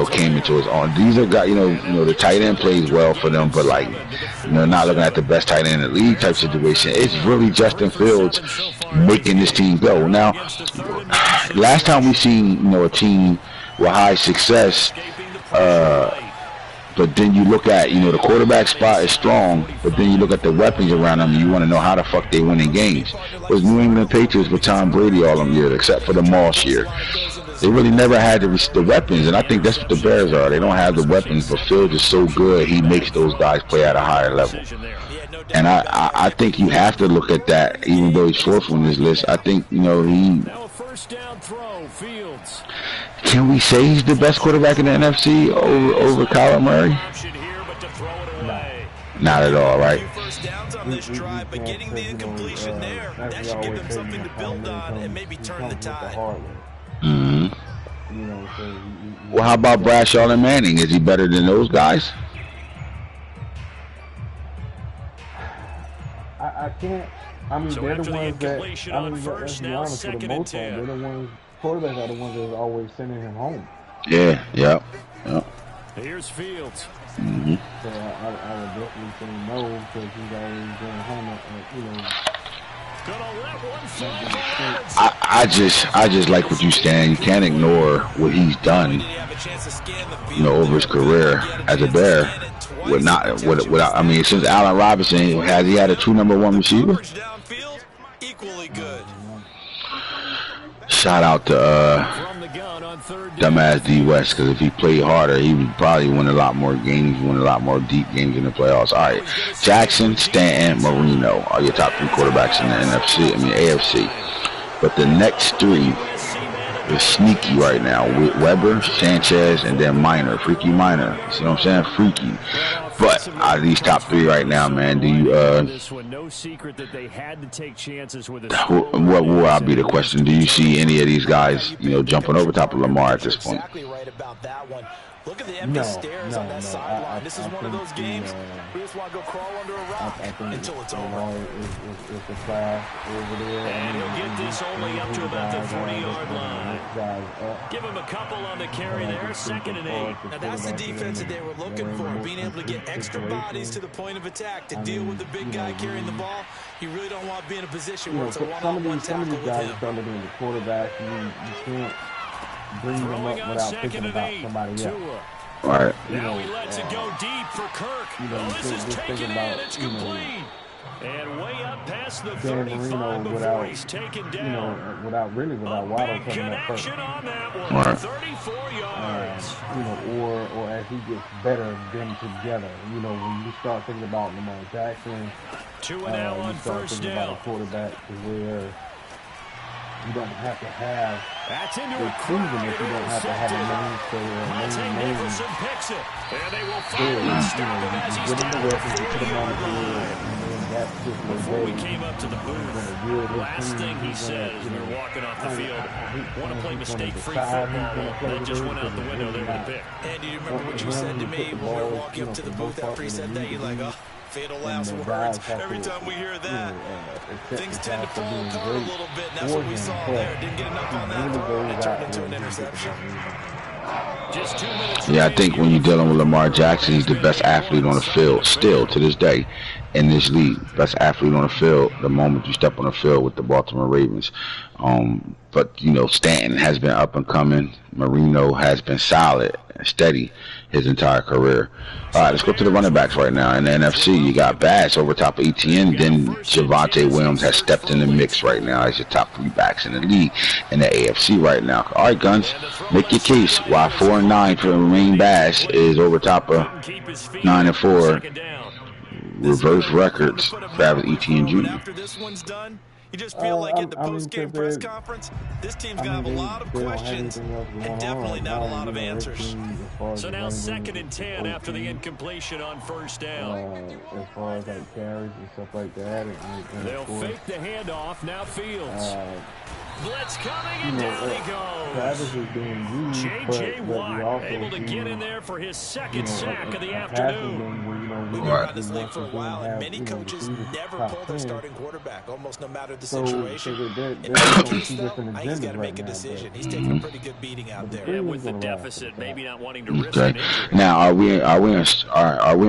A: came into his own. These are guys, the tight end plays well for them, but not looking at the best tight end in the league type situation. It's really Justin Fields making this team go. Now, last time we seen, a team with high success, but then you look at, the quarterback spot is strong, but then you look at the weapons around them and you want to know how the fuck they winning games. It was New England Patriots with Tom Brady all them years, except for the Moss year. They really never had the weapons, and I think that's what the Bears are. They don't have the weapons, but Fields is so good, he makes those guys play at a higher level. And I think you have to look at that, even though he's fourth on this list. I think, you know, can we say he's the best quarterback in the NFC over Kyler Murray? Not at all, right?
E: First downs on this drive, but getting the incompletion there, that should give them something to build on and maybe turn the tide.
A: Well, how about Bradshaw and Manning? Is he better than those guys?
D: I can't. I mean, they're the ones that. I mean, let's be honest, for the most part, they're the ones. Quarterbacks are the ones that are always sending him home.
A: Yeah.
B: Here's Fields.
D: So I would definitely say no, because he's always going home.
A: I just like what you stand. You can't ignore what he's done, you know, over his career as a Bear. I mean, since Allen Robinson, has he had a true #1 receiver? Shout out to dumbass D West, because if he played harder, he would probably win a lot more games, win a lot more deep games in the playoffs. All right, Jackson, Stanton, Marino are your top 3 quarterbacks in the AFC. But the next 3 is sneaky right now. Weber, Sanchez, and then Minor, Freaky Minor. You see what I'm saying? Freaky. But out of these top 3 right now, man, do you
B: no secret that they had to take chances with
A: what will be the question? Do you see any of these guys, you know, jumping over top of Lamar at this point?
E: Exactly right about that one. Look at the empty stairs on that sideline. This is one of those games we just want to go crawl under a rock until it's over.
D: It's the class over there.
B: And he'll get this only up to about the 40-yard line. Give him a couple on the carry there, 2nd and 8.
E: Now that's the defense that they were looking for, being able to get extra bodies to the point of attack to deal with the big guy carrying the ball. You really don't want to be in a position where it's a one-on-one tackle with him.
D: Some of these guys are being the quarterback. You can't bring them up without thinking about somebody else.
A: Right.
B: Now he lets it go deep for Kirk. This is taken in. It's complete. And way up past the 35 before he's taken down.
D: Without Waddle coming up first.
B: On that one.
A: Right.
B: 34 yards.
D: Or as he gets better, them together. When you start thinking about Lamar Jackson,
B: 2 and out on first down.
D: About a quarterback to where you don't have to have
B: that's into
D: a proven if you don't have to have a mainstay or a main
B: picks it. And they will finally stop him as he's down the 40-yard line. Before we came up to the booth, last thing he said as we were walking off the field, want to play mistake-free football. That just went out the window there with the pick.
E: And do you remember what you said to me when we were walking up to the booth after he said that? You're like, oh, fatal last words. Every time we hear that, things tend to fall apart a little bit, and that's what we saw there. Didn't get enough on that throw, and it turned into an interception.
A: Yeah, I think when you're dealing with Lamar Jackson, he's the best athlete on the field, still to this day, in this league. Best athlete on the field the moment you step on the field with the Baltimore Ravens. But, Stanton has been up and coming. Marino has been solid and steady his entire career. All right, let's go to the running backs right now. In the NFC, you got Bass over top of ETN. Then Javonte Williams has stepped in the mix right now as your top 3 backs in the league in the AFC right now. All right, Guns, make your case. Why 4 and 9 for Rain Bass is over top of 9 and 4. Reverse records for ETN Jr.
E: After this one's done, you just feel like at the post-game press conference, this team's going to have a lot of questions and definitely not a lot of answers.
B: So now 2nd and 10 after the incompletion on first down.
D: As far as carries and stuff like that.
B: They'll fake the handoff. Now Fields. Blitz coming, and down he goes.
D: Travis is being used,
B: J.J. Watt able to get in there for his 2nd sack of the afternoon.
E: We've been around this league for a while, and many coaches never pull their starting quarterback, almost no matter the situation. He's got to make a decision. He's taking a pretty good beating out there.
B: And with the deficit, maybe not wanting to risk an injury.
A: Now, are we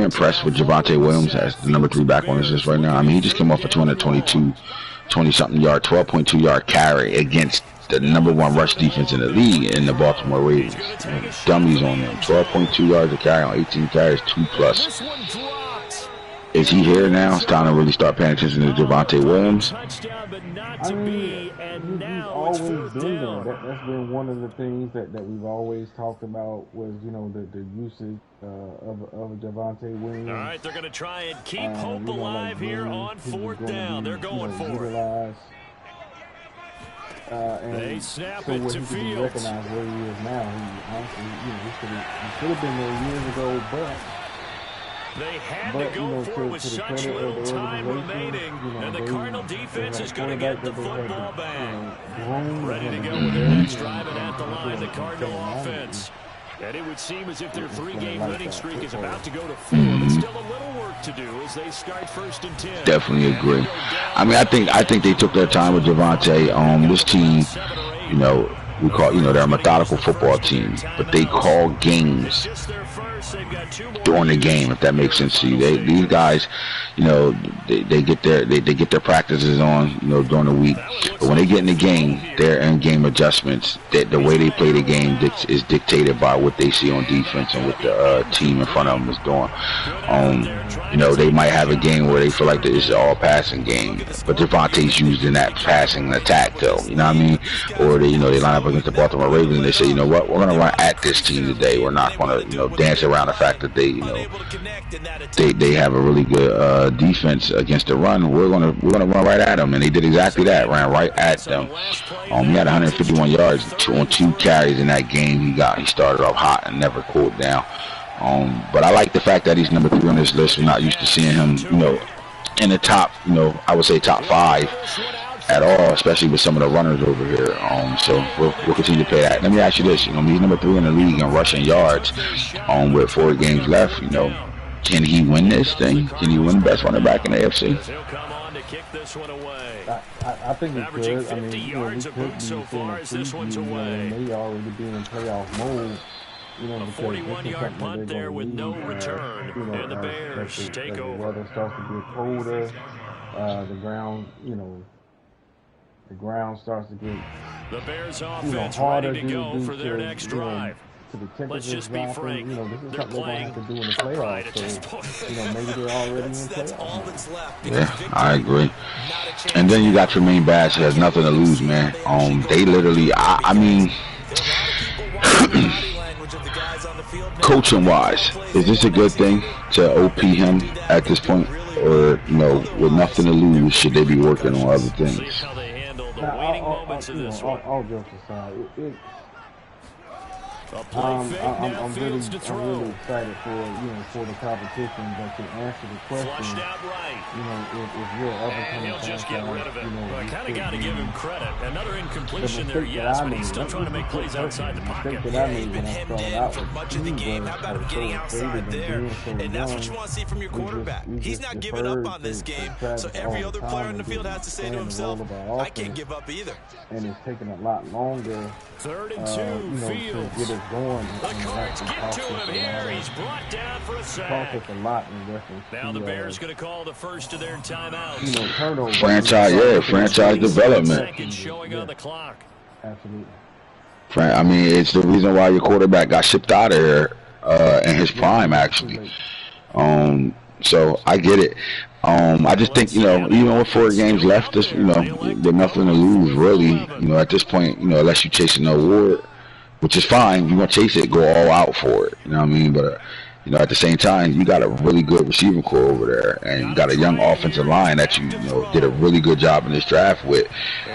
A: impressed with Javonte Williams as the number 3 back on this list right now? I mean, he just came off a 20-something yard, 12.2 yard carry against the number 1 rush defense in the league in the Baltimore Ravens. Dummies on them. 12.2 yards a carry on 18 carries, 2+. Is he here now? It's time to really start paying attention to Javonte Williams.
B: proven not to be, and now
D: it's
B: fourth down.
D: That's been one of the things that we've always talked about was, you know, the usage of Javonte Williams.
B: All right, they're going to try and keep hope alive here on fourth down. They're going for it.
D: And
B: they snap
D: so
B: it to
D: Fields.
B: Recognize
D: where he is now. He honestly, you know, he should have been there years ago, but
B: they had to go for it with such little time remaining, and the Cardinal defense is going to get the football back. Ready to go with their next drive, and at the line, the Cardinal offense. And it would seem as if their three-game winning streak is about to go to 4, but still a little work to do as they start 1st and 10.
A: Definitely agree. I mean, I think they took their time with Javonte. This team, you know, we call, you know, they're a methodical football team, but they call games during the game, if that makes sense to you. These guys, you know, they get their practices on, you know, during the week. But when they get in the game, their in-game adjustments, the way they play the game is dictated by what they see on defense and what the team in front of them is doing. You know, they might have a game where they feel like it's an all-passing game, but Javonte's used in that passing attack, though. You know what I mean? Or they line up against the Baltimore Ravens and they say, you know what, we're going to run at this team today. We're not going to, you know, dance around the fact that they, you know, they have a really good defense against the run. We're gonna run right at them, and they did exactly that. Ran right at them. He had 151 yards on 2 carries in that game. He started off hot and never cooled down. But I like the fact that he's number 3 on this list. We're not used to seeing him, you know, in the top, you know, I would say top 5 at all, especially with some of the runners over here. So we'll continue to play that. Let me ask you this: you know, he's number 3 in the league in rushing yards. With 4 games left, you know, can he win this thing? Can he win the best running back in the AFC?
D: I think he could. I mean, you know, we could be seeing a preview, may already be in playoff mode. You know,
B: a 41-yard punt there with no return,
D: you know,
B: and the Bears take over.
D: The weather starts to get colder. The ground, you know, the ground starts to get,
B: the Bears offense,
D: you know, harder
B: ready to go for their next drive.
D: Let's just be frank. You know, this is something they're going to have to do in the playoffs. So, you know, maybe they're already in playoffs.
A: Yeah, I agree. And then you got Tremaine Bass, who has nothing to lose, man. They literally, I mean, coaching-wise, is this a good thing to OP him at this point? Or, you know, with nothing to lose, should they be working on other things?
D: All jokes aside, I'm really excited for the competition, but to answer the question, you know, if you're up
B: he'll just get rid of it. Well, I kind of got to give him credit. Another incompletion there, yes, but he's still trying to make plays outside the pocket.
D: Yeah, he's been hemming in for much of the game. How about him getting outside there? And that's what you want to see from your quarterback. He's not giving up on this game, so every other player on the field has to say to himself, I can't give up either. And it's taking a lot longer.
B: 3rd and 2, Fields.
D: To get it going.
B: The Cards get to him here. He's brought down for a sack.
D: A lot in reference
B: now the Bears going to call the first of their timeouts.
D: You know, turnover.
A: Franchise development.
B: Seconds showing on the clock.
D: Absolutely.
A: I mean, it's the reason why your quarterback got shipped out of here in his prime, actually. So I get it. I just think, you know, even with 4 games left, you know, there's nothing to lose, really. You know, at this point, you know, unless you're chasing an award, which is fine. If you're going to chase it, go all out for it. You know what I mean? But, you know, at the same time, you got a really good receiving core over there, and you got a young offensive line that you know did a really good job in this draft with.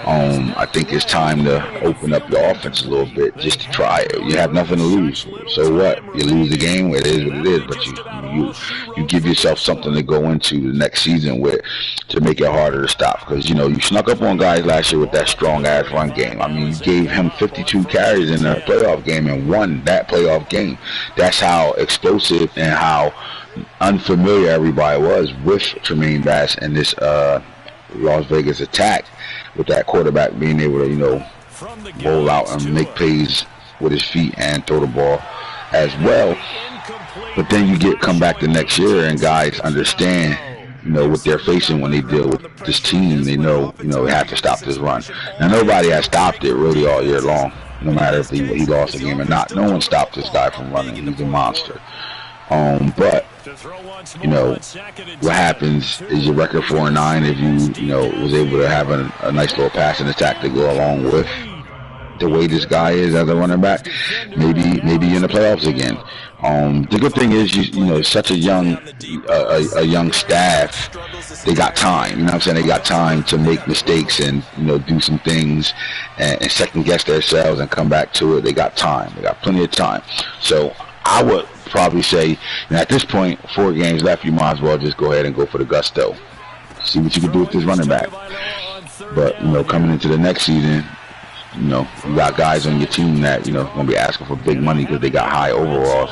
A: I think it's time to open up your offense a little bit just to try it. You have nothing to lose. So what? You lose the game, it is what it is. But you give yourself something to go into the next season with to make it harder to stop. Because, you know, you snuck up on guys last year with that strong-ass run game. I mean, you gave him 52 carries in the playoff game and won that playoff game. That's how explosive and how unfamiliar everybody was with Tremaine Bass and this Las Vegas attack, with that quarterback being able to, you know, roll out and make plays with his feet and throw the ball as well. But then you come back the next year and guys understand, you know, what they're facing when they deal with this team. They know, you know, they have to stop this run. Now, nobody has stopped it really all year long, no matter if he lost a game or not. No one stopped this guy from running. He's a monster. But you know, what happens is your record 4-9 if you know, was able to have a nice little passing attack to go along with the way this guy is as a running back. Maybe you're in the playoffs again. The good thing is, you know, such a young staff. They got time. You know what I'm saying? They got time to make mistakes and, you know, do some things and second guess themselves and come back to it. They got time. They got plenty of time. So I would probably say, you know, at this point, 4 games left, you might as well just go ahead and go for the gusto. See what you can do with this running back. But, you know, coming into the next season, you know, you got guys on your team that, you know, going to be asking for big money because they got high overalls,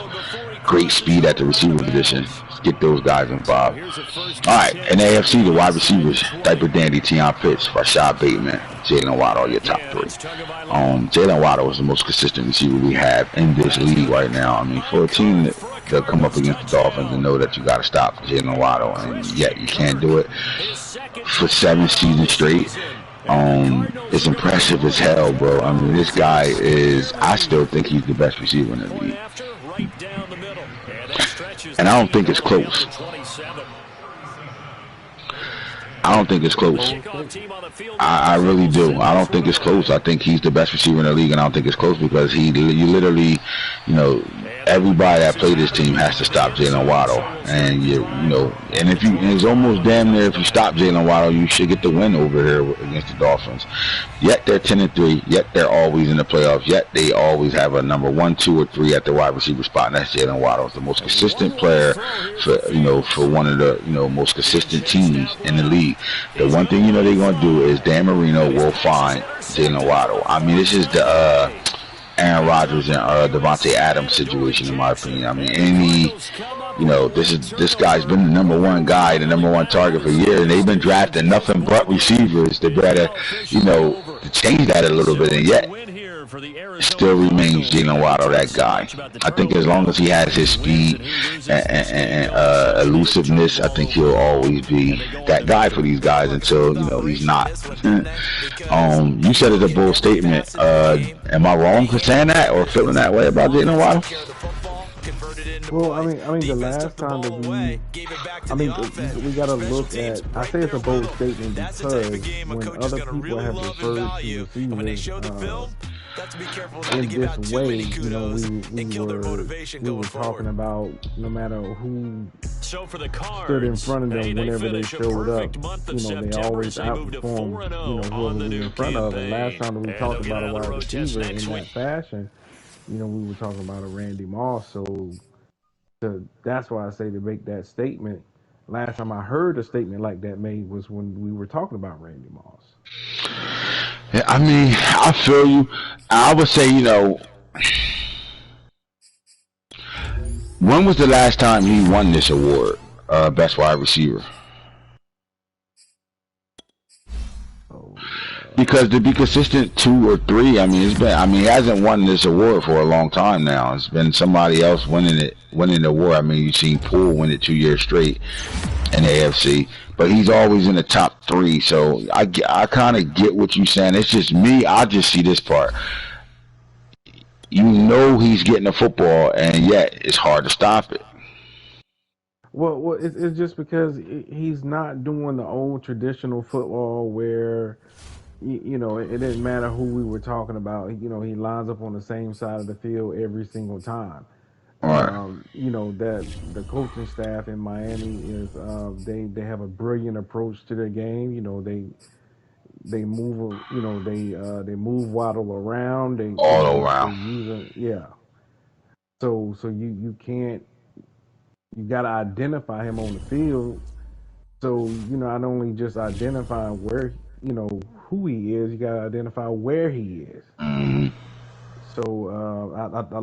A: great speed at the receiver position. Let's get those guys involved. All right, in the AFC, the wide receivers, Diaper Dandy, Tion Pitts, Rashad Bateman, Jalen Waddle, your top 3. Jalen Waddle is the most consistent receiver we have in this league right now. I mean, for a team to come up against the Dolphins and know that you got to stop Jalen Waddle, and yet you can't do it for 7 seasons straight. It's impressive as hell, bro. I mean, this guy is, I still think he's the best receiver in the league. And I don't think it's close. I don't think it's close. I really do. I don't think it's close. I think he's the best receiver in the league, and I don't think it's close because you literally, you know, everybody that played this team has to stop Jalen Waddle, and you know, and it's almost damn near if you stop Jalen Waddle, you should get the win over here against the Dolphins. Yet they're 10-3. Yet they're always in the playoffs. Yet they always have a number 1, 2, or 3 at the wide receiver spot, and that's Jalen Waddle. It's the most consistent player for one of the most consistent teams in the league. The one thing you know they're gonna do is Dan Marino will find Jalen Waddle. I mean, this is the Aaron Rodgers and Devontae Adams situation, in my opinion. I mean, this guy's been the number 1 guy, the number 1 target for years, and they've been drafting nothing but receivers. They better, to change that a little bit, and yet still remains Jalen Waddle that guy. I think as long as he has his speed and elusiveness, I think he'll always be that guy for these guys until he's not. You said it's a bold statement. Am I wrong for saying that or feeling that way about Jalen Waddle?
D: Well, I mean, the last time that we gotta look at. I say it's a bold statement because when other people have referred to receivers in this way, we were talking about no matter who stood in front of them whenever they showed up, they always outperformed, whoever they were in front of. And last time that we talked about a wide receiver in that fashion, we were talking about a Randy Moss. So that's why I say to make that statement. Last time I heard a statement like that made was when we were talking about Randy Moss.
A: Yeah, I mean, I feel you. I would say, when was the last time he won this award, best wide receiver? Because to be consistent 2 or 3, he hasn't won this award for a long time now. It's been somebody else winning the award. I mean, you've seen Poole win it 2 years straight in the AFC, but he's always in the top 3. So I kind of get what you're saying. It's just me. I just see this part. He's getting the football, and yet it's hard to stop it.
D: Well, it's just because he's not doing the old traditional football where. It didn't matter who we were talking about. He lines up on the same side of the field every single time.
A: Right.
D: That the coaching staff in Miami is they have a brilliant approach to their game. They move they move Waddle around.
A: All around.
D: So you can't. You got to identify him on the field. So not only just identifying where who he is, you got to identify where he is.
A: Mm-hmm.
D: So I